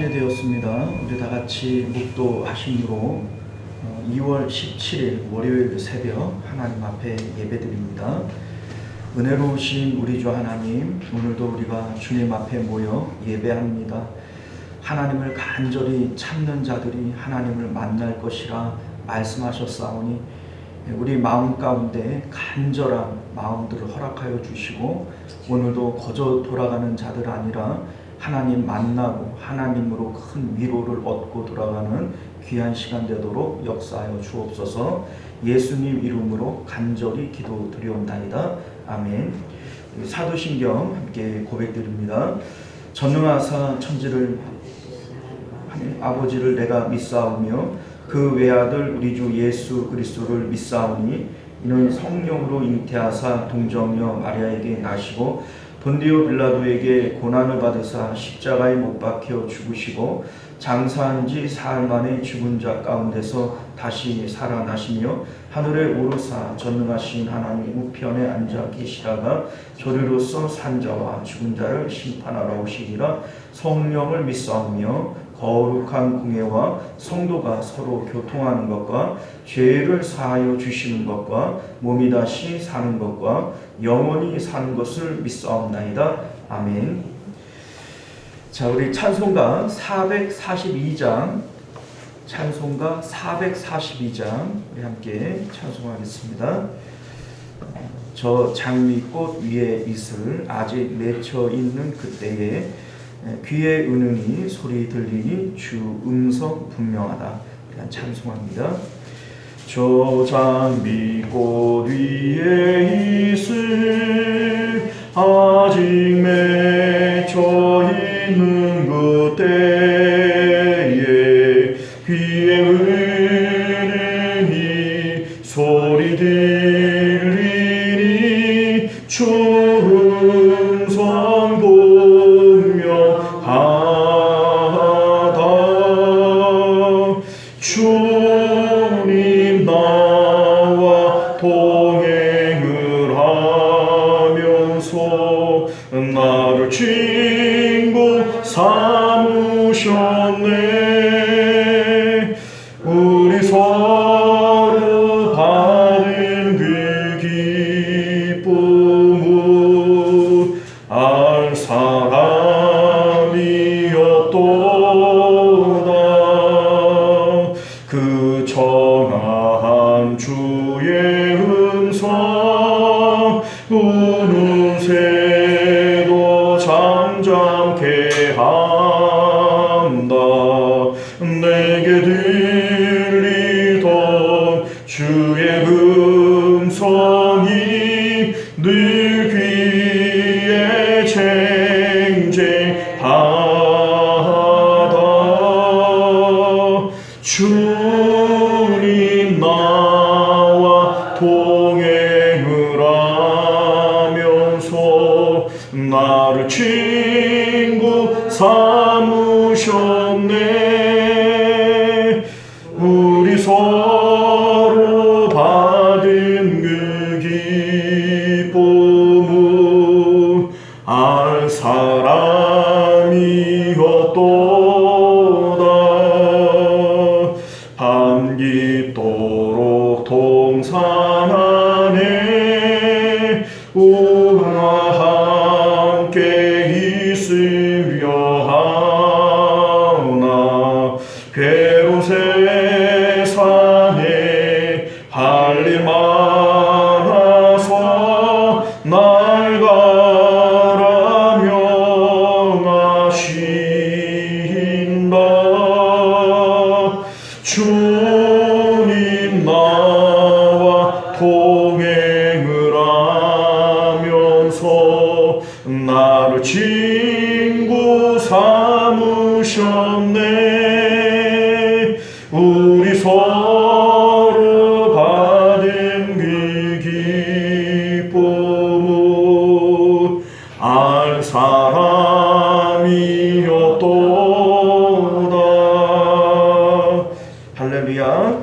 시간이 되었습니다. 우리 다 같이 묵도하심으로 2월 17일 월요일 새벽 하나님 앞에 예배드립니다. 은혜로우신 우리 주 하나님, 오늘도 우리가 주님 앞에 모여 예배합니다. 하나님을 간절히 찾는 자들이 하나님을 만날 것이라 말씀하셨사오니 우리 마음 가운데 간절한 마음들을 허락하여 주시고, 오늘도 거저 돌아가는 자들 아니라 하나님 만나고 하나님으로 큰 위로를 얻고 돌아가는 귀한 시간 되도록 역사하여 주옵소서. 예수님 이름으로 간절히 기도드리옵나이다. 아멘. 사도신경 함께 고백드립니다. 전능하사 천지를 하나님 아버지를 내가 믿사오며 그 외아들 우리 주 예수 그리스도를 믿사오니 이는 성령으로 잉태하사 동정녀 마리아에게 나시고 본디오 빌라도에게 고난을 받으사 십자가에 못 박혀 죽으시고 장사한 지 사흘 만에 죽은 자 가운데서 다시 살아나시며 하늘에 오르사 전능하신 하나님 우편에 앉아 계시다가 저리로서 산 자와 죽은 자를 심판하러 오시리라. 성령을 믿사오며 거룩한 공예와 성도가 서로 교통하는 것과 죄를 사하여 주시는 것과 몸이 다시 사는 것과 영원히 사는 것을 믿사옵나이다. 아멘. 자, 우리 찬송가 442장 우리 함께 찬송하겠습니다. 저 장미꽃 위에 이슬 아직 맺혀 있는 그때에 귀에 은은히 소리 들리니 주 음성 분명하다. 찬송합니다. 저 장미꽃 위에 이슬 아직 맺혀 있는 그때에 귀에 은은히 소리 들리니 주 음성 분명하다. 주님 나와 동행을 하면서 나를 친구 삼으셨네. 우리 서로 받은 그 기쁨은 알 사람이었도다. 그 정한 주의 음성 우는 새도 잠잠케 한다. 내게 들리던 주의 음성이 늘 귀에 쟁쟁하다. 주님 나와 동행을 하면서 나를 친구 삼으셨네. 우리 서로 받은 그 기쁨은 알 사람이었도다. 밤 깊도록 동산 안에 우리와 함께 있으려 하나 괴로운 세상에 할 일 많아서 날 가라 명하신다. 주님 나와 동행을 하면서 나를 친구 삼으셨네. 우리 서로 받은 그 기쁨은 알 사람이었도다. 할렐루야.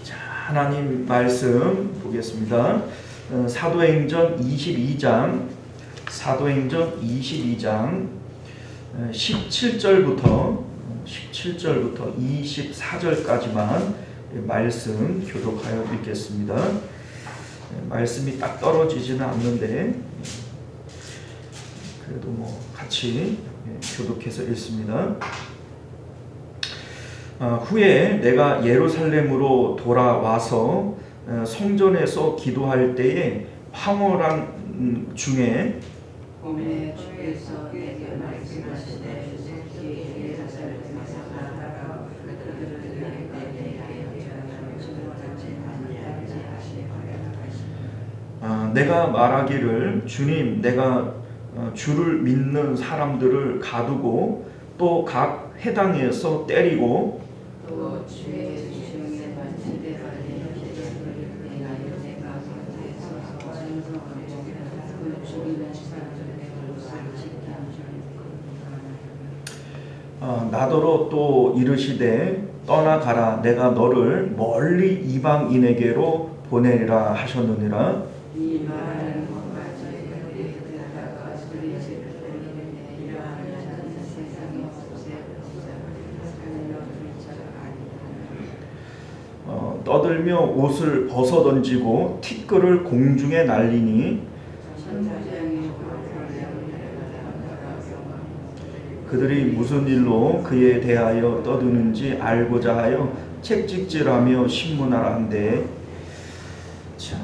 자, 하나님 말씀 보겠습니다. 사도행전 22장 17절부터 17절부터 24절까지만 말씀 교독하여 읽겠습니다. 말씀이 딱 떨어지지는 않는데 그래도 같이 교독해서 읽습니다. 후에 내가 예루살렘으로 돌아와서 성전에서 기도할 때에 황홀한 중에 봄에 주께서 내게 말씀하시되 예루살렘에서 나가라 그들을 내게 주목하지 아니하지 하시니라. 내가 말하기를 주님 내가 주를 믿는 사람들을 가두고 또 각 회당에서 때리고 또 주의 중에 반지대로 내가 곁에서 전성을 그 죽이는 사람들의 옷을 지키는 나더러 또 이르시되 떠나가라 내가 너를 멀리 이방인에게로 보내리라 하셨느니라. 이 말은 뭐가지 그들이 듣다가 소리 지르되 이러한 자는 세상에 떠들며 옷을 벗어던지고 티끌을 공중에 날리니 그들이 무슨 일로 그에 대하여 떠드는지 알고자 하여 책찍질하며 신문하라 한데. 자,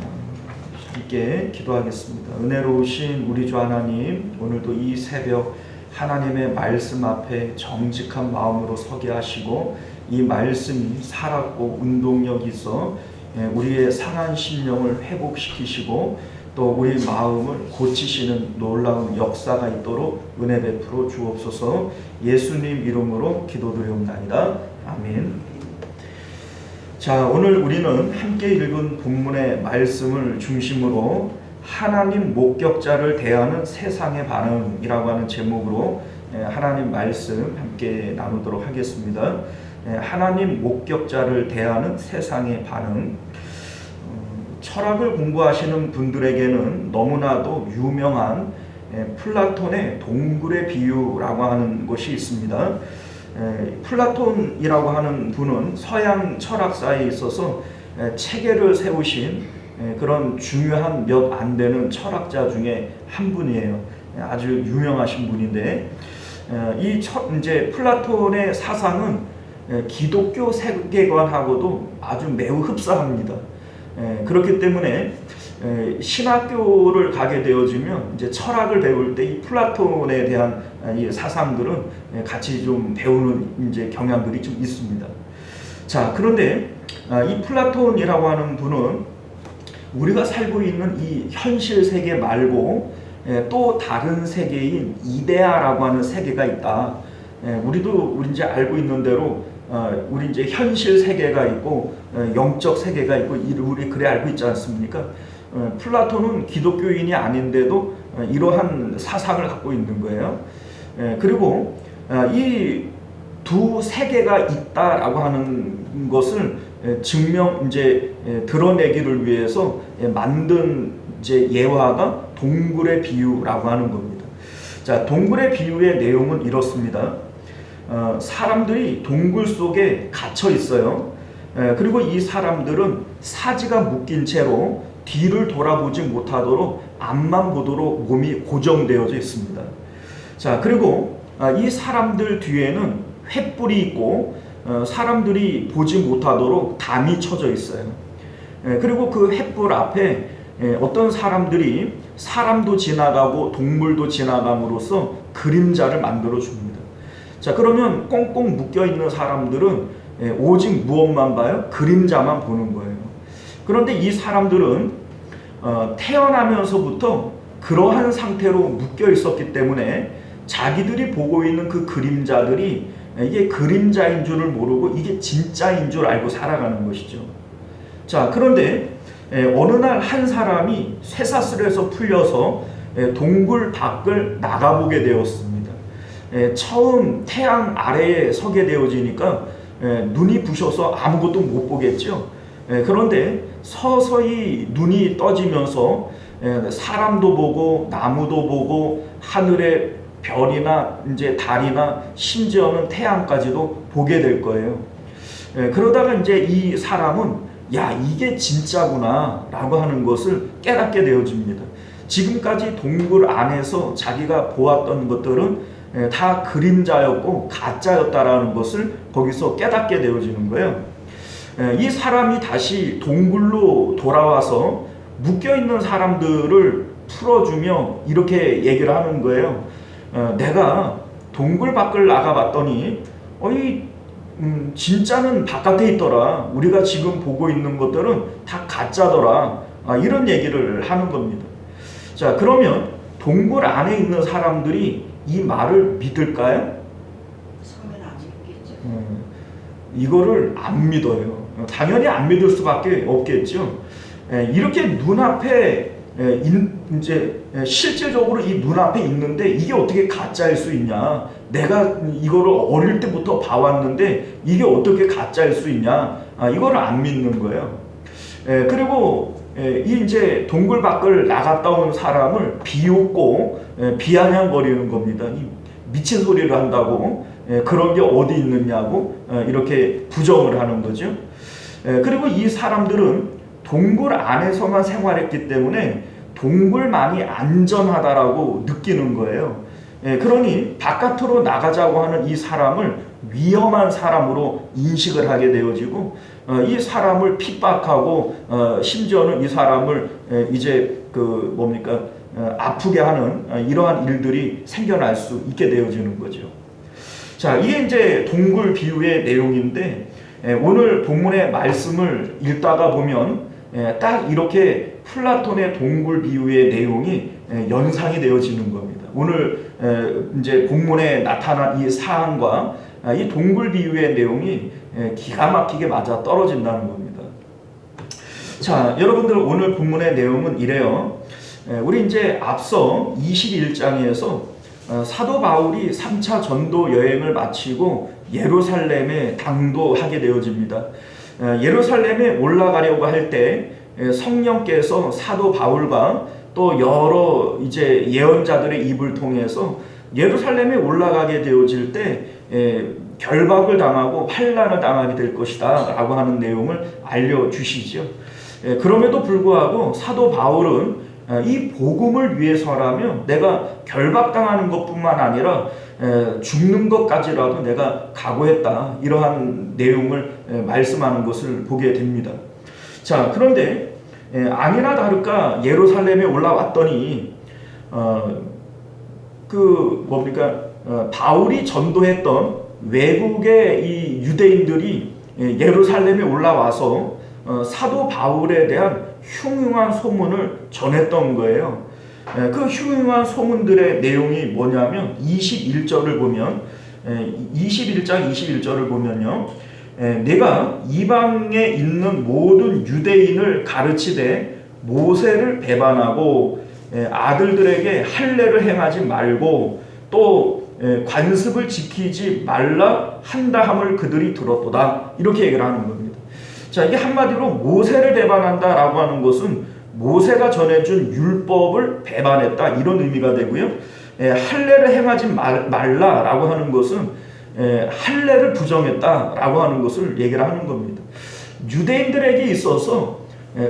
함께 기도하겠습니다. 은혜로우신 우리 주 하나님, 오늘도 이 새벽 하나님의 말씀 앞에 정직한 마음으로 서게 하시고 이 말씀이 살았고 운동력이 있어 우리의 상한 심령을 회복시키시고 또 우리 마음을 고치시는 놀라운 역사가 있도록 은혜 베풀어 주옵소서. 예수님 이름으로 기도드리옵나이다. 아멘. 자, 오늘 우리는 함께 읽은 본문의 말씀을 중심으로 하나님 목격자를 대하는 세상의 반응이라고 하는 제목으로 하나님 말씀 함께 나누도록 하겠습니다. 하나님 목격자를 대하는 세상의 반응. 철학을 공부하시는 분들에게는 너무나도 유명한 플라톤의 동굴의 비유라고 하는 것이 있습니다. 플라톤이라고 하는 분은 서양 철학사에 있어서 체계를 세우신 그런 중요한 몇 안 되는 철학자 중에 한 분이에요. 아주 유명하신 분인데 이제 플라톤의 사상은 기독교 세계관하고도 아주 매우 흡사합니다. 그렇기 때문에 신학교를 가게 되어지면 이제 철학을 배울 때 이 플라톤에 대한 이 사상들은 같이 좀 배우는 이제 경향들이 좀 있습니다. 자, 그런데 이 플라톤이라고 하는 분은 우리가 살고 있는 이 현실 세계 말고 또 다른 세계인 이데아라고 하는 세계가 있다. 우리 이제 알고 있는 대로 우리 이제 현실 세계가 있고 영적 세계가 있고 우리 그래 알고 있지 않습니까? 플라톤은 기독교인이 아닌데도 이러한 사상을 갖고 있는 거예요. 그리고 이 두 세계가 있다라고 하는 것을 이제 드러내기를 위해서 만든 이제 예화가 동굴의 비유라고 하는 겁니다. 자, 동굴의 비유의 내용은 이렇습니다. 사람들이 동굴 속에 갇혀 있어요. 그리고 이 사람들은 사지가 묶인 채로 뒤를 돌아보지 못하도록 앞만 보도록 몸이 고정되어져 있습니다. 자, 그리고 이 사람들 뒤에는 횃불이 있고 사람들이 보지 못하도록 담이 쳐져 있어요. 그리고 그 횃불 앞에 어떤 사람들이 사람도 지나가고 동물도 지나감으로써 그림자를 만들어 줍니다. 자, 그러면 꽁꽁 묶여 있는 사람들은 오직 무엇만 봐요? 그림자만 보는 거예요. 그런데 이 사람들은 태어나면서부터 그러한 상태로 묶여 있었기 때문에 자기들이 보고 있는 그 그림자들이 이게 그림자인 줄을 모르고 이게 진짜인 줄 알고 살아가는 것이죠. 자, 그런데 어느 날 한 사람이 쇠사슬에서 풀려서 동굴 밖을 나가보게 되었습니다. 처음 태양 아래에 서게 되어지니까 눈이 부셔서 아무것도 못 보겠죠. 그런데 서서히 눈이 떠지면서 사람도 보고 나무도 보고 하늘의 별이나 이제 달이나 심지어는 태양까지도 보게 될 거예요. 그러다가 이제 이 사람은 야, 이게 진짜구나 라고 하는 것을 깨닫게 되어집니다. 지금까지 동굴 안에서 자기가 보았던 것들은 다 그림자였고 가짜였다라는 것을 거기서 깨닫게 되어지는 거예요. 이 사람이 다시 동굴로 돌아와서 묶여있는 사람들을 풀어주며 이렇게 얘기를 하는 거예요. 내가 동굴 밖을 나가봤더니 진짜는 바깥에 있더라. 우리가 지금 보고 있는 것들은 다 가짜더라. 이런 얘기를 하는 겁니다. 자, 그러면 동굴 안에 있는 사람들이 이 말을 믿을까요? 처음에는 안 믿겠죠. 이거를 안 믿어요. 당연히 안 믿을 수밖에 없겠죠. 이렇게 눈앞에 이제 실질적으로 이 눈앞에 있는데 이게 어떻게 가짜일 수 있냐? 내가 이거를 어릴 때부터 봐왔는데 이게 어떻게 가짜일 수 있냐? 이거를 안 믿는 거예요. 그리고 이 이제 동굴 밖을 나갔다 온 사람을 비웃고 비아냥거리는 겁니다. 이 미친 소리를 한다고 그런 게 어디 있느냐고 이렇게 부정을 하는 거죠. 그리고 이 사람들은 동굴 안에서만 생활했기 때문에 동굴만이 안전하다라고 느끼는 거예요. 그러니 바깥으로 나가자고 하는 이 사람을 위험한 사람으로 인식을 하게 되어지고 이 사람을 핍박하고 심지어는 이 사람을 이제 아프게 하는 이러한 일들이 생겨날 수 있게 되어지는 거죠. 자, 이게 이제 동굴 비유의 내용인데 오늘 본문의 말씀을 읽다가 보면 딱 이렇게 플라톤의 동굴 비유의 내용이 연상이 되어지는 겁니다. 오늘 이제 본문에 나타난 이 사안과 이 동굴 비유의 내용이 기가 막히게 맞아 떨어진다는 겁니다. 자, 여러분들 오늘 본문의 내용은 이래요. 우리 이제 앞서 21장에서 사도 바울이 3차 전도 여행을 마치고 예루살렘에 당도하게 되어집니다. 예루살렘에 올라가려고 할 때 성령께서 사도 바울과 또 여러 이제 예언자들의 입을 통해서 예루살렘에 올라가게 되어질 때 결박을 당하고 환난을 당하게 될 것이다 라고 하는 내용을 알려주시죠. 그럼에도 불구하고 사도 바울은 이 복음을 위해서라면 내가 결박당하는 것뿐만 아니라 죽는 것까지라도 내가 각오했다, 이러한 내용을 말씀하는 것을 보게 됩니다. 자, 그런데 아니나 다를까 예루살렘에 올라왔더니 바울이 전도했던 외국의 이 유대인들이 예루살렘에 올라와서 사도 바울에 대한 흉흉한 소문을 전했던 거예요. 그 흉흉한 소문들의 내용이 뭐냐면 21절을 보면 21장 21절을 보면요, 내가 이방에 있는 모든 유대인을 가르치되 모세를 배반하고 아들들에게 할례를 행하지 말고 또 관습을 지키지 말라 한다 함을 그들이 들었도다, 이렇게 얘기를 하는 겁니다. 자, 이게 한마디로 모세를 배반한다라고 하는 것은 모세가 전해준 율법을 배반했다, 이런 의미가 되고요. 할례를 행하지 말라라고 하는 것은 할례를 부정했다라고 하는 것을 얘기를 하는 겁니다. 유대인들에게 있어서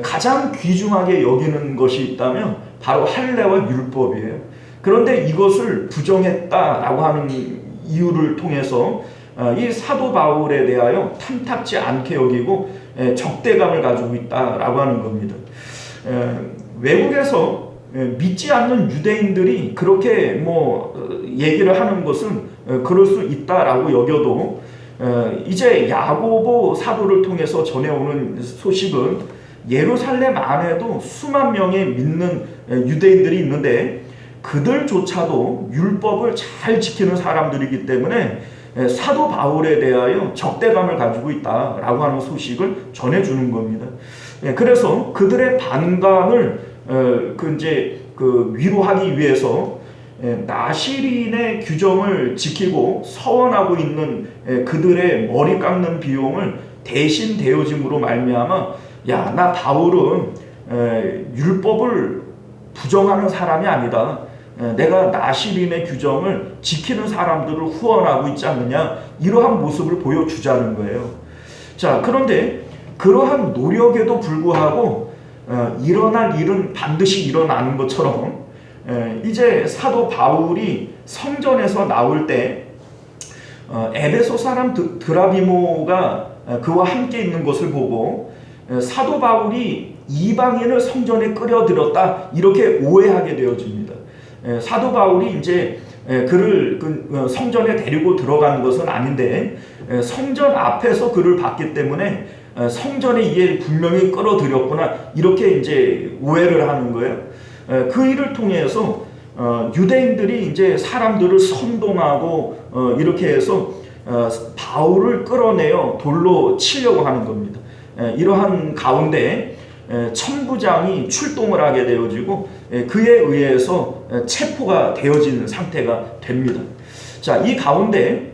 가장 귀중하게 여기는 것이 있다면 바로 할례와 율법이에요. 그런데 이것을 부정했다라고 하는 이유를 통해서 이 사도 바울에 대하여 탐탁지 않게 여기고 적대감을 가지고 있다라고 하는 겁니다. 외국에서 믿지 않는 유대인들이 그렇게 얘기를 하는 것은 그럴 수 있다라고 여겨도 이제 야고보 사도를 통해서 전해오는 소식은 예루살렘 안에도 수만 명의 믿는 유대인들이 있는데 그들조차도 율법을 잘 지키는 사람들이기 때문에 사도 바울에 대하여 적대감을 가지고 있다라고 하는 소식을 전해주는 겁니다. 그래서 그들의 반감을 위로하기 위해서 나시린의 규정을 지키고 서원하고 있는 그들의 머리 깎는 비용을 대신 대여짐으로 말미암아, 야, 나 바울은 율법을 부정하는 사람이 아니다. 내가 나시림의 규정을 지키는 사람들을 후원하고 있지 않느냐, 이러한 모습을 보여주자는 거예요. 자, 그런데 그러한 노력에도 불구하고 일어날 일은 반드시 일어나는 것처럼 이제 사도 바울이 성전에서 나올 때 에베소 사람 드라비모가 그와 함께 있는 것을 보고 사도 바울이 이방인을 성전에 끌어들였다, 이렇게 오해하게 되어집니다. 사도 바울이 이제 그를 성전에 데리고 들어간 것은 아닌데 성전 앞에서 그를 봤기 때문에 성전에 이에 분명히 끌어들였구나, 이렇게 이제 오해를 하는 거예요. 그 일을 통해서 유대인들이 이제 사람들을 선동하고 이렇게 해서 바울을 끌어내어 돌로 치려고 하는 겁니다. 이러한 가운데 천부장이 출동을 하게 되어지고 그에 의해서 체포가 되어지는 상태가 됩니다. 자, 이 가운데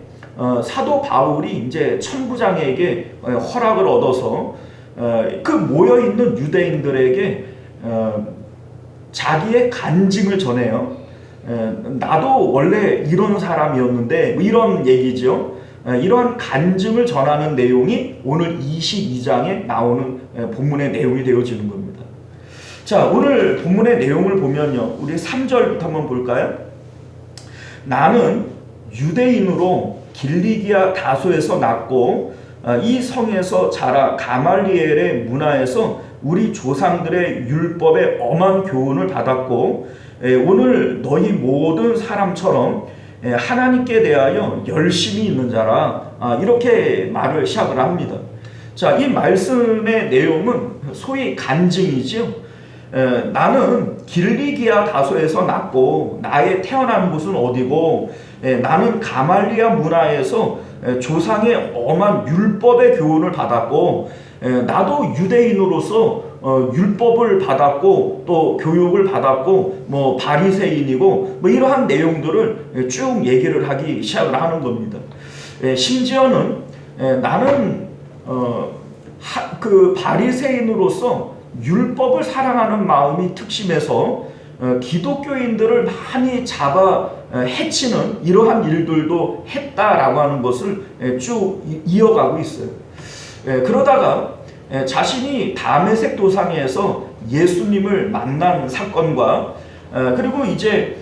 사도 바울이 이제 천부장에게 허락을 얻어서 그 모여 있는 유대인들에게 자기의 간증을 전해요. 나도 원래 이런 사람이었는데, 뭐 이런 얘기죠. 이러한 간증을 전하는 내용이 오늘 22장에 나오는 본문의 내용이 되어지는 겁니다. 자, 오늘 본문의 내용을 보면요, 우리 3절부터 한번 볼까요? 나는 유대인으로 길리기아 다소에서 났고 이 성에서 자라 가말리엘의 문화에서 우리 조상들의 율법의 엄한 교훈을 받았고 오늘 너희 모든 사람처럼 하나님께 대하여 열심히 있는 자라, 이렇게 말을 시작을 합니다. 자, 이 말씀의 내용은 소위 간증이죠. 나는 길리기아 다소에서 났고 나의 태어난 곳은 어디고 나는 가말리아 문화에서 조상의 엄한 율법의 교훈을 받았고 나도 유대인으로서 율법을 받았고 또 교육을 받았고 뭐 바리새인이고 뭐 이러한 내용들을 쭉 얘기를 하기 시작을 하는 겁니다. 심지어는 나는 그 바리새인으로서 율법을 사랑하는 마음이 특심해서 기독교인들을 많이 잡아 해치는 이러한 일들도 했다라고 하는 것을 쭉 이어가고 있어요. 그러다가 자신이 다메섹 도상에서 예수님을 만난 사건과 그리고 이제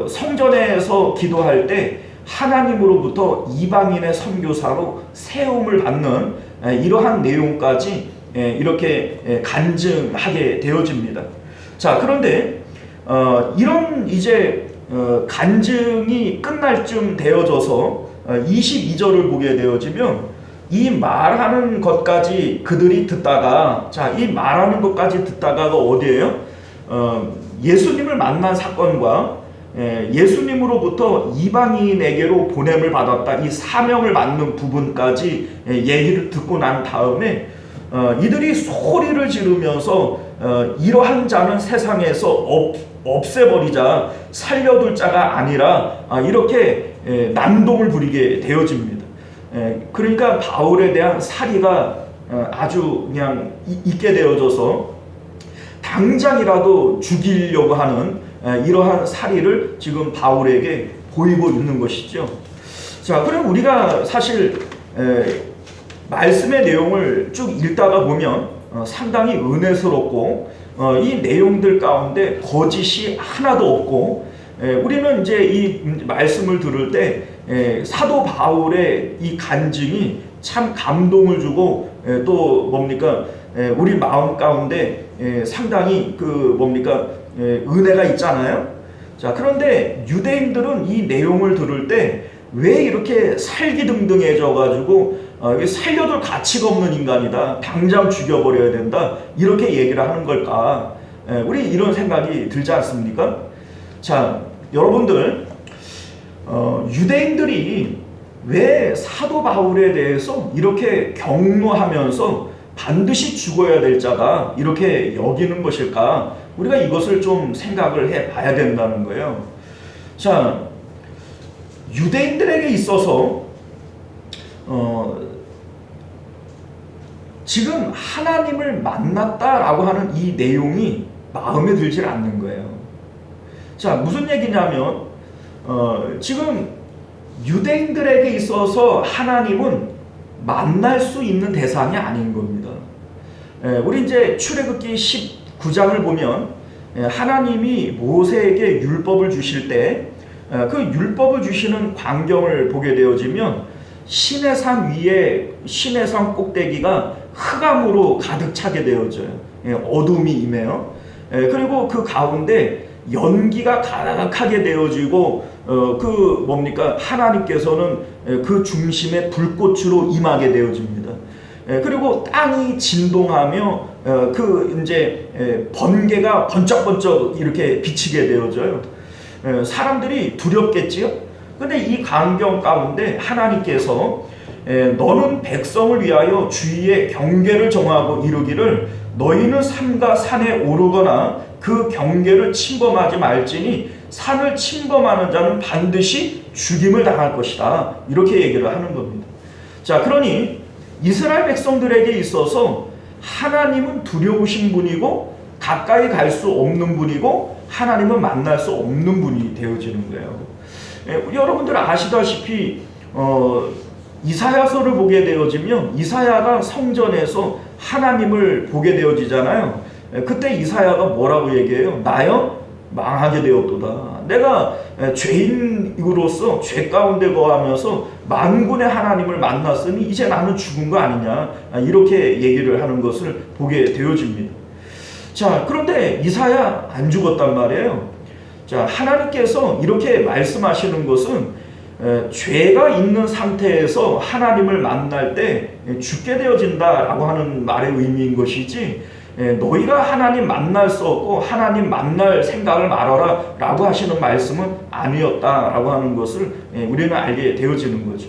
성전에서 기도할 때 하나님으로부터 이방인의 선교사로 세움을 받는 이러한 내용까지 이렇게 간증하게 되어집니다. 자, 그런데 이런 이제 간증이 끝날 쯤 되어져서 22절을 보게 되어지면 이 말하는 것까지 그들이 듣다가, 자, 이 말하는 것까지 듣다가가 어디예요? 예수님을 만난 사건과 예수님으로부터 이방인에게로 보냄을 받았다, 이 사명을 맡는 부분까지 얘기를 듣고 난 다음에 이들이 소리를 지르면서 이러한 자는 세상에서 없애버리자, 살려둘 자가 아니라 이렇게 난동을 부리게 되어집니다. 그러니까 바울에 대한 살이가 아주 그냥 있게 되어져서 당장이라도 죽이려고 하는 이러한 살이를 지금 바울에게 보이고 있는 것이죠. 자, 그럼 우리가 사실 말씀의 내용을 쭉 읽다가 보면 상당히 은혜스럽고 이 내용들 가운데 거짓이 하나도 없고 우리는 이제 이 말씀을 들을 때 사도 바울의 이 간증이 참 감동을 주고 또 뭡니까 우리 마음 가운데 상당히 그 뭡니까 은혜가 있잖아요. 자, 그런데 유대인들은 이 내용을 들을 때 왜 이렇게 살기등등해져 가지고 살려둘 가치가 없는 인간이다, 당장 죽여버려야 된다, 이렇게 얘기를 하는 걸까? 우리 이런 생각이 들지 않습니까? 자, 여러분들 유대인들이 왜 사도 바울에 대해서 이렇게 경노하면서 반드시 죽어야 될 자다 이렇게 여기는 것일까? 우리가 이것을 좀 생각을 해봐야 된다는 거예요. 자, 유대인들에게 있어서 지금 하나님을 만났다라고 하는 이 내용이 마음에 들질 않는 거예요. 자, 무슨 얘기냐면 지금 유대인들에게 있어서 하나님은 만날 수 있는 대상이 아닌 겁니다. 우리 이제 출애굽기 19장을 보면 하나님이 모세에게 율법을 주실 때 그 율법을 주시는 광경을 보게 되어지면 시내산 위에 시내산 꼭대기가 흑암으로 가득 차게 되어져요. 어둠이 임해요. 그리고 그 가운데 연기가 가득하게 되어지고 그 뭡니까 하나님께서는 그 중심에 불꽃으로 임하게 되어집니다. 그리고 땅이 진동하며 그 이제 번개가 번쩍번쩍 이렇게 비치게 되어져요. 사람들이 두렵겠지요. 근데 이 광경 가운데 하나님께서 너는 백성을 위하여 주위에 경계를 정하고 이루기를 너희는 산과 산에 오르거나 그 경계를 침범하지 말지니 산을 침범하는 자는 반드시 죽임을 당할 것이다. 이렇게 얘기를 하는 겁니다. 자, 그러니 이스라엘 백성들에게 있어서 하나님은 두려우신 분이고 가까이 갈 수 없는 분이고 하나님은 만날 수 없는 분이 되어지는 거예요. 여러분들 아시다시피 이사야서를 보게 되어지면 이사야가 성전에서 하나님을 보게 되어지잖아요. 그때 이사야가 뭐라고 얘기해요? 나여 망하게 되었도다. 내가 죄인으로서 죄 가운데 거하면서 만군의 하나님을 만났으니 이제 나는 죽은 거 아니냐. 이렇게 얘기를 하는 것을 보게 되어집니다. 자, 그런데 이사야 안 죽었단 말이에요. 자, 하나님께서 이렇게 말씀하시는 것은 죄가 있는 상태에서 하나님을 만날 때 죽게 되어진다라고 하는 말의 의미인 것이지 너희가 하나님 만날 수 없고 하나님 만날 생각을 말아라 라고 하시는 말씀은 아니었다라고 하는 것을 우리는 알게 되어지는 거죠.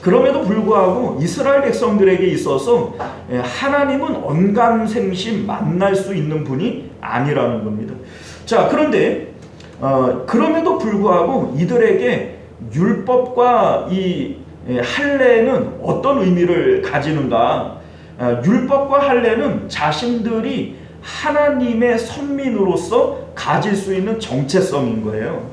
그럼에도 불구하고 이스라엘 백성들에게 있어서 하나님은 언감생심 만날 수 있는 분이 아니라는 겁니다. 자, 그런데 그럼에도 불구하고 이들에게 율법과 이 할례는 어떤 의미를 가지는가? 율법과 할례는 자신들이 하나님의 선민으로서 가질 수 있는 정체성인 거예요.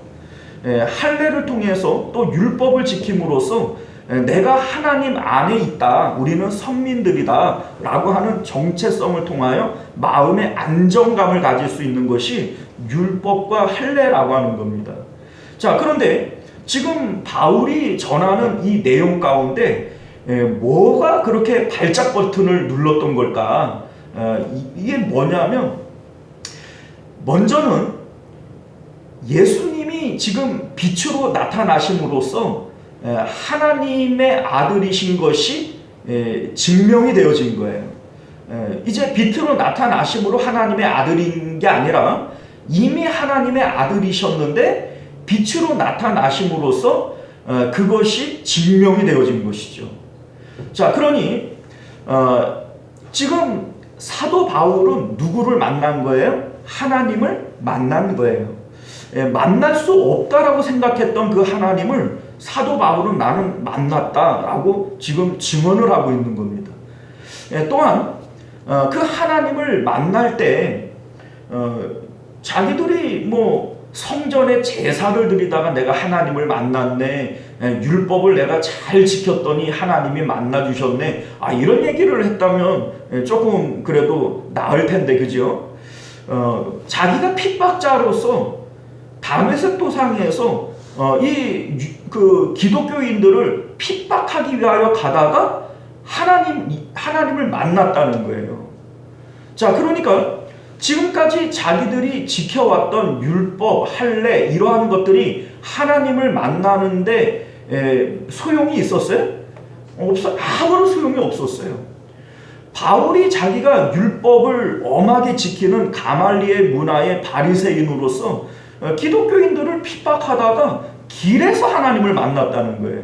할례를 통해서 또 율법을 지킴으로써 내가 하나님 안에 있다, 우리는 선민들이다 라고 하는 정체성을 통하여 마음의 안정감을 가질 수 있는 것이 율법과 할례라고 하는 겁니다. 자, 그런데 지금 바울이 전하는 이 내용 가운데 뭐가 그렇게 발작 버튼을 눌렀던 걸까? 이게 뭐냐면 먼저는 예수님이 지금 빛으로 나타나심으로써 하나님의 아들이신 것이 증명이 되어진 거예요. 이제 빛으로 나타나심으로 하나님의 아들인 게 아니라 이미 하나님의 아들이셨는데 빛으로 나타나심으로써 그것이 증명이 되어진 것이죠. 자, 그러니 지금 사도 바울은 누구를 만난 거예요? 하나님을 만난 거예요. 만날 수 없다라고 생각했던 그 하나님을 사도 바울은 나는 만났다라고 지금 증언을 하고 있는 겁니다. 또한 그 하나님을 만날 때 자기들이 뭐 성전에 제사를 드리다가 내가 하나님을 만났네, 율법을 내가 잘 지켰더니 하나님이 만나주셨네, 이런 얘기를 했다면 조금 그래도 나을 텐데, 그죠? 자기가 픽박자로서 다메섹 도상에서 그 기독교인들을 핍박하기 위하여 가다가 하나님을 만났다는 거예요. 자, 그러니까 지금까지 자기들이 지켜왔던 율법, 할례 이러한 것들이 하나님을 만나는데 소용이 있었어요? 아무런 소용이 없었어요. 바울이 자기가 율법을 엄하게 지키는 가말리엘 문화의 바리새인으로서 기독교인들을 핍박하다가 길에서 하나님을 만났다는 거예요.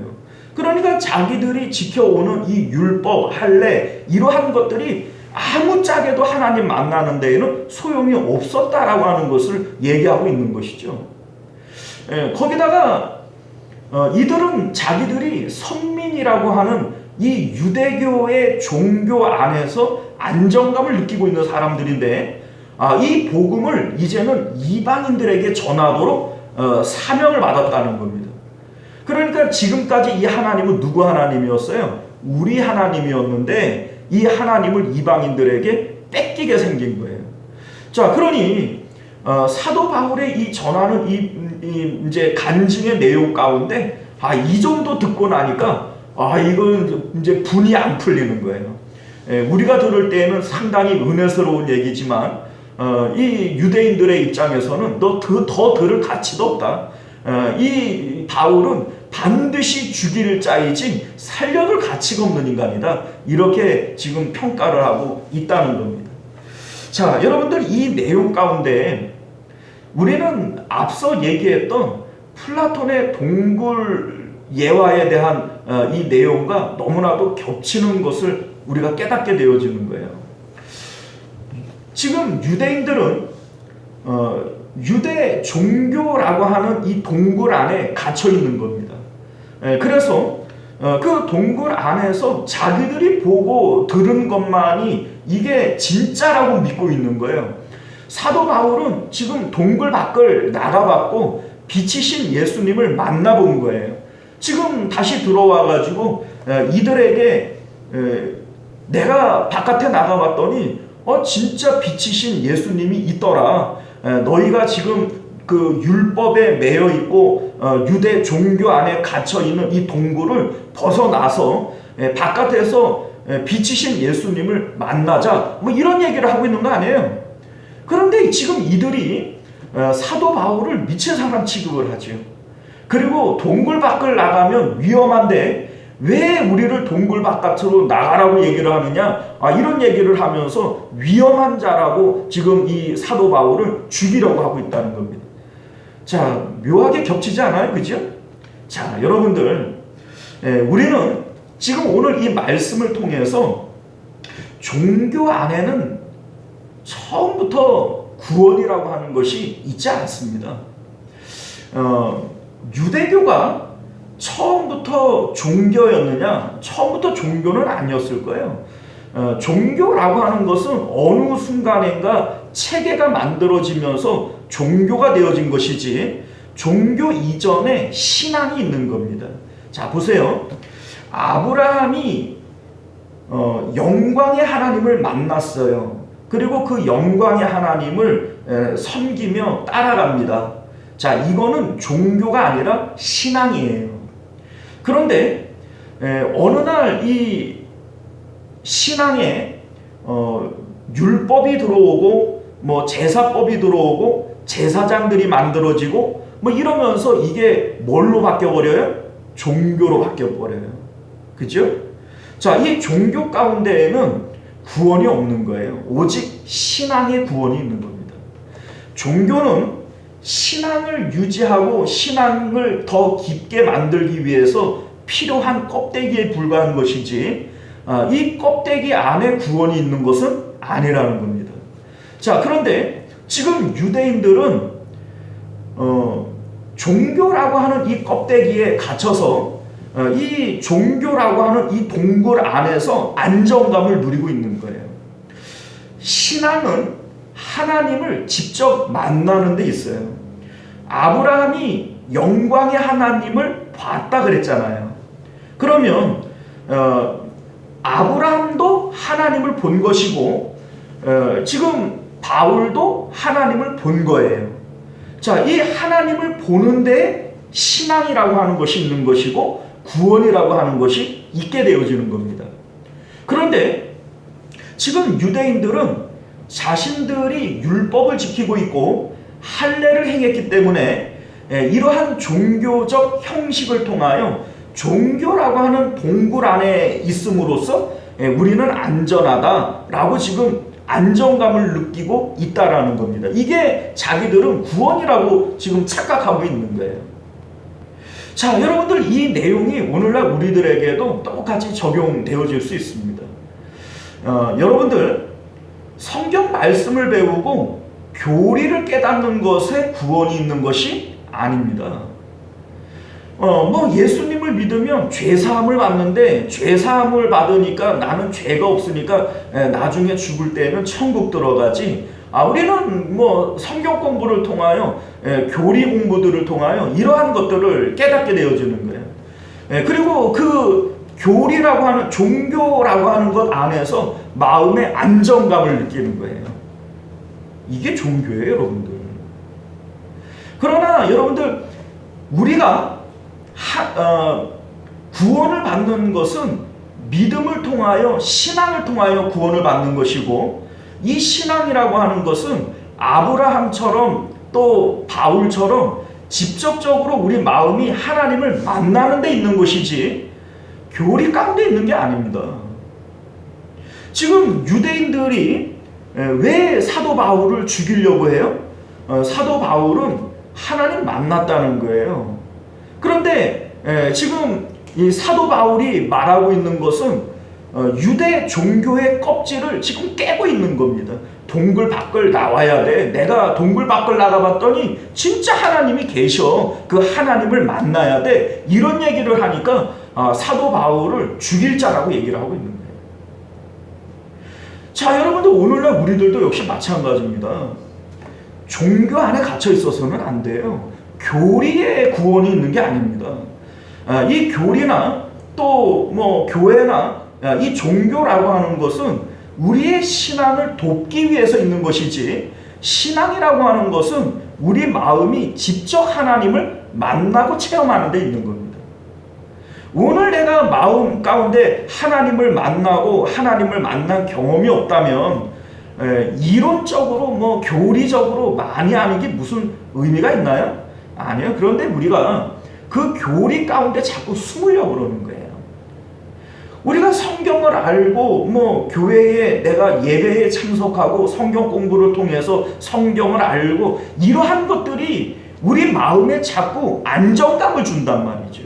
그러니까 자기들이 지켜오는 이 율법, 할례 이러한 것들이 아무짝에도 하나님 만나는 데에는 소용이 없었다라고 하는 것을 얘기하고 있는 것이죠. 거기다가 이들은 자기들이 선민이라고 하는 이 유대교의 종교 안에서 안정감을 느끼고 있는 사람들인데 이 복음을 이제는 이방인들에게 전하도록 사명을 받았다는 겁니다. 그러니까 지금까지 이 하나님은 누구 하나님이었어요? 우리 하나님이었는데 이 하나님을 이방인들에게 뺏기게 생긴 거예요. 자, 그러니 사도 바울의 이 전하는 이 이제 간증의 내용 가운데 이 정도 듣고 나니까 이건 이제 분이 안 풀리는 거예요. 우리가 들을 때는 상당히 은혜스러운 얘기지만 이 유대인들의 입장에서는 너 더 들을 가치도 없다. 이 바울은 반드시 죽일 자이지 살려둘 가치가 없는 인간이다. 이렇게 지금 평가를 하고 있다는 겁니다. 자, 여러분들 이 내용 가운데 우리는 앞서 얘기했던 플라톤의 동굴 예화에 대한 이 내용과 너무나도 겹치는 것을 우리가 깨닫게 되어지는 거예요. 지금 유대인들은 유대 종교라고 하는 이 동굴 안에 갇혀 있는 겁니다. 그래서 그 동굴 안에서 자기들이 보고 들은 것만이 이게 진짜라고 믿고 있는 거예요. 사도 바울은 지금 동굴 밖을 나가봤고 빛이신 예수님을 만나본 거예요. 지금 다시 들어와가지고 이들에게 내가 바깥에 나가봤더니 진짜 빛이신 예수님이 있더라. 너희가 지금 그 율법에 매여 있고 유대 종교 안에 갇혀 있는 이 동굴을 벗어나서 바깥에서 빛이신 예수님을 만나자. 뭐 이런 얘기를 하고 있는 거 아니에요. 그런데 지금 이들이 사도 바울을 미친 사람 취급을 하죠. 그리고 동굴 밖을 나가면 위험한데 왜 우리를 동굴 바깥으로 나가라고 얘기를 하느냐? 이런 얘기를 하면서 위험한 자라고 지금 이 사도 바울을 죽이려고 하고 있다는 겁니다. 자, 묘하게 겹치지 않아요? 그죠? 자, 여러분들, 우리는 지금 오늘 이 말씀을 통해서 종교 안에는 처음부터 구원이라고 하는 것이 있지 않습니다. 유대교가 처음부터 종교였느냐? 처음부터 종교는 아니었을 거예요. 종교라고 하는 것은 어느 순간인가 체계가 만들어지면서 종교가 되어진 것이지 종교 이전에 신앙이 있는 겁니다. 자, 보세요. 아브라함이 영광의 하나님을 만났어요. 그리고 그 영광의 하나님을 섬기며 따라갑니다. 자, 이거는 종교가 아니라 신앙이에요. 그런데 어느 날 이 신앙에 율법이 들어오고 뭐 제사법이 들어오고 제사장들이 만들어지고 뭐 이러면서 이게 뭘로 바뀌어버려요? 종교로 바뀌어버려요. 그죠? 자, 이 종교 가운데에는 구원이 없는 거예요. 오직 신앙의 구원이 있는 겁니다. 종교는 신앙을 유지하고 신앙을 더 깊게 만들기 위해서 필요한 껍데기에 불과한 것이지 이 껍데기 안에 구원이 있는 것은 아니라는 겁니다. 자, 그런데 지금 유대인들은 종교라고 하는 이 껍데기에 갇혀서 이 종교라고 하는 이 동굴 안에서 안정감을 누리고 있는 거예요. 신앙은 하나님을 직접 만나는 데 있어요. 아브라함이 영광의 하나님을 봤다 그랬잖아요. 그러면 아브라함도 하나님을 본 것이고 지금 바울도 하나님을 본 거예요. 자, 이 하나님을 보는데 신앙이라고 하는 것이 있는 것이고 구원이라고 하는 것이 있게 되어지는 겁니다. 그런데 지금 유대인들은 자신들이 율법을 지키고 있고 할례를 행했기 때문에 이러한 종교적 형식을 통하여 종교라고 하는 동굴 안에 있음으로써 우리는 안전하다라고 지금 안정감을 느끼고 있다라는 겁니다. 이게 자기들은 구원이라고 지금 착각하고 있는 거예요. 자, 여러분들, 이 내용이 오늘날 우리들에게도 똑같이 적용되어질 수 있습니다. 여러분들, 성경 말씀을 배우고 교리를 깨닫는 것에 구원이 있는 것이 아닙니다. 뭐 예수님을 믿으면 죄사함을 받는데 죄사함을 받으니까 나는 죄가 없으니까 나중에 죽을 때는 천국 들어가지 우리는 뭐 성경 공부를 통하여 교리 공부들을 통하여 이러한 것들을 깨닫게 되어지는 거예요. 그리고 그 교리라고 하는 종교라고 하는 것 안에서 마음의 안정감을 느끼는 거예요. 이게 종교예요, 여러분들. 그러나 여러분들 우리가 구원을 받는 것은 믿음을 통하여 신앙을 통하여 구원을 받는 것이고 이 신앙이라고 하는 것은 아브라함처럼 또 바울처럼 직접적으로 우리 마음이 하나님을 만나는 데 있는 것이지 교리 가운데 있는 게 아닙니다. 지금 유대인들이 왜 사도 바울을 죽이려고 해요? 사도 바울은 하나님 만났다는 거예요. 그런데 지금 이 사도 바울이 말하고 있는 것은 유대 종교의 껍질을 지금 깨고 있는 겁니다. 동굴 밖을 나와야 돼. 내가 동굴 밖을 나가봤더니 진짜 하나님이 계셔. 그 하나님을 만나야 돼. 이런 얘기를 하니까 사도 바울을 죽일 자라고 얘기를 하고 있는 거예요. 자, 여러분들 오늘날 우리들도 역시 마찬가지입니다. 종교 안에 갇혀 있어서는 안 돼요. 교리에 구원이 있는 게 아닙니다. 이 교리나 또 뭐 교회나 이 종교라고 하는 것은 우리의 신앙을 돕기 위해서 있는 것이지 신앙이라고 하는 것은 우리 마음이 직접 하나님을 만나고 체험하는 데 있는 겁니다. 오늘 내가 마음 가운데 하나님을 만나고 하나님을 만난 경험이 없다면 이론적으로 뭐 교리적으로 많이 하는 게 무슨 의미가 있나요? 아니요. 그런데 우리가 그 교리 가운데 자꾸 숨으려고 그러는 거예요. 우리가 성경을 알고 뭐 교회에 내가 예배에 참석하고 성경 공부를 통해서 성경을 알고 이러한 것들이 우리 마음에 자꾸 안정감을 준단 말이죠.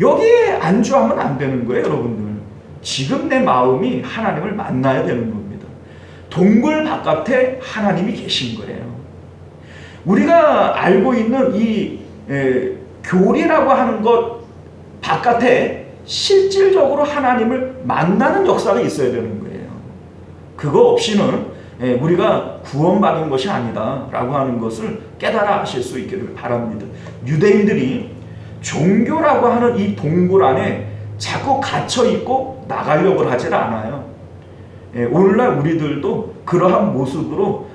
여기에 안주하면 안 되는 거예요, 여러분들. 지금 내 마음이 하나님을 만나야 되는 겁니다. 동굴 바깥에 하나님이 계신 거예요. 우리가 알고 있는 이 교리라고 하는 것 바깥에 실질적으로 하나님을 만나는 역사가 있어야 되는 거예요. 그거 없이는 우리가 구원받은 것이 아니다 라고 하는 것을 깨달아 하실 수 있기를 바랍니다. 유대인들이 종교라고 하는 이 동굴 안에 자꾸 갇혀있고 나가려고 하질 않아요. 오늘날 우리들도 그러한 모습으로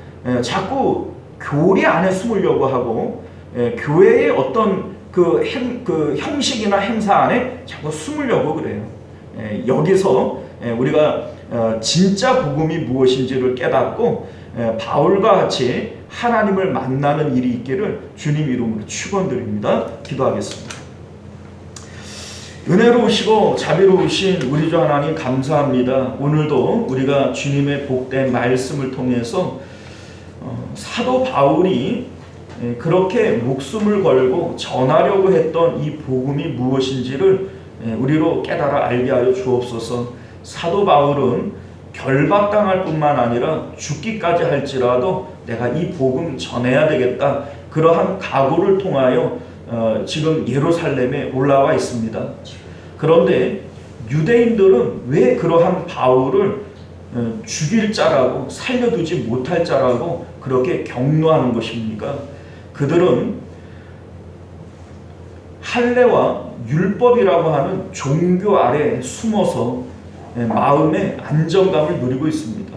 자꾸 교리 안에 숨으려고 하고 교회의 어떤 그 형식이나 행사 안에 자꾸 숨으려고 그래요. 여기서 우리가 진짜 복음이 무엇인지를 깨닫고 바울과 같이 하나님을 만나는 일이 있기를 주님 이름으로 축원드립니다. 기도하겠습니다. 은혜로우시고 자비로우신 우리 주 하나님 감사합니다. 오늘도 우리가 주님의 복된 말씀을 통해서 사도 바울이 그렇게 목숨을 걸고 전하려고 했던 이 복음이 무엇인지를 우리로 깨달아 알게 하여 주옵소서. 사도 바울은 결박당할 뿐만 아니라 죽기까지 할지라도 내가 이 복음 전해야 되겠다. 그러한 각오를 통하여 지금 예루살렘에 올라와 있습니다. 그런데 유대인들은 왜 그러한 바울을 죽일 자라고 살려두지 못할 자라고 그렇게 경노하는 것입니까? 그들은 할례와 율법이라고 하는 종교 아래 숨어서 마음의 안정감을 누리고 있습니다.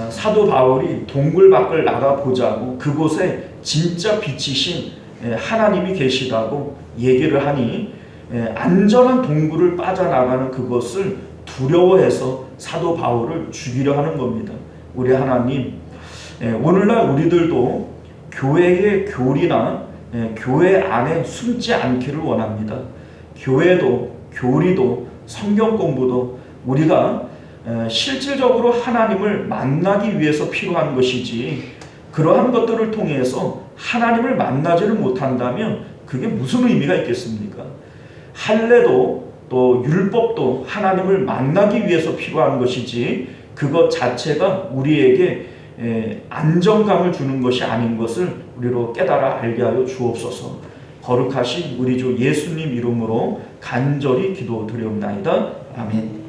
사도 바울이 동굴 밖을 나가보자고 그곳에 진짜 빛이신 하나님이 계시다고 얘기를 하니 안전한 동굴을 빠져나가는 그것을 두려워해서 사도 바울을 죽이려 하는 겁니다. 우리 하나님, 오늘날 우리들도 교회의 교리나 교회 안에 숨지 않기를 원합니다. 교회도 교리도 성경 공부도 우리가 실질적으로 하나님을 만나기 위해서 필요한 것이지 그러한 것들을 통해서 하나님을 만나지를 못한다면 그게 무슨 의미가 있겠습니까? 할례도 또 율법도 하나님을 만나기 위해서 필요한 것이지 그것 자체가 우리에게 안정감을 주는 것이 아닌 것을 우리로 깨달아 알게 하여 주옵소서. 거룩하신 우리 주 예수님 이름으로 간절히 기도드리옵나이다. 아멘.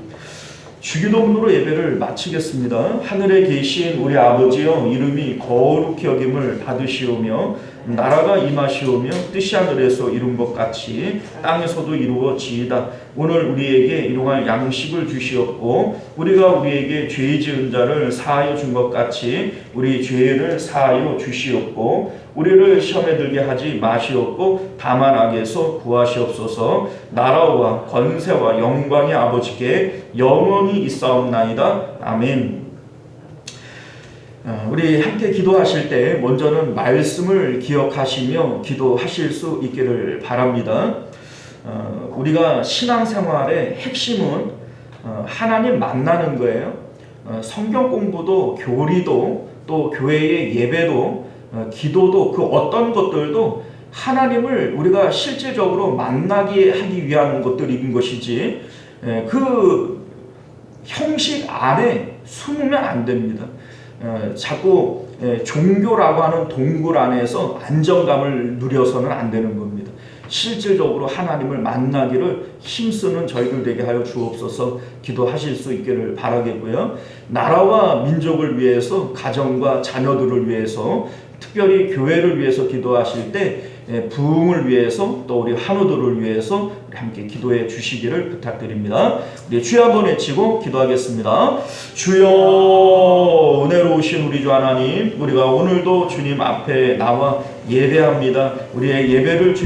주기도문으로 예배를 마치겠습니다. 하늘에 계신 우리 아버지여, 이름이 거룩히 여김을 받으시오며 나라가 임하시오며 뜻이 하늘에서 이룬 것 같이 땅에서도 이루어지이다. 오늘 우리에게 일용할 양식을 주시옵고 우리가 우리에게 죄 지은 자를 사하여 준 것 같이 우리 죄를 사하여 주시옵고 우리를 시험에 들게 하지 마시옵고 다만 악에서 구하시옵소서. 나라와 권세와 영광의 아버지께 영원히 있사옵나이다. 아멘. 우리 함께 기도하실 때 먼저는 말씀을 기억하시며 기도하실 수 있기를 바랍니다. 우리가 신앙생활의 핵심은 하나님 만나는 거예요. 성경 공부도 교리도 또 교회의 예배도 기도도 그 어떤 것들도 하나님을 우리가 실제적으로 만나게 하기 위한 것들인 것이지 그 형식 안에 숨으면 안 됩니다. 자꾸 종교라고 하는 동굴 안에서 안정감을 누려서는 안 되는 겁니다. 실질적으로 하나님을 만나기를 힘쓰는 저희들 되게 하여 주옵소서. 기도하실 수 있기를 바라겠고요. 나라와 민족을 위해서, 가정과 자녀들을 위해서, 특별히 교회를 위해서 기도하실 때 부흥을 위해서 또 우리 한우들을 위해서 우리 함께 기도해 주시기를 부탁드립니다. 우리 주여 한번 외치고 기도하겠습니다. 주여, 은혜로우신 우리 주 하나님, 우리가 오늘도 주님 앞에 나와 예배합니다. 우리의 예배를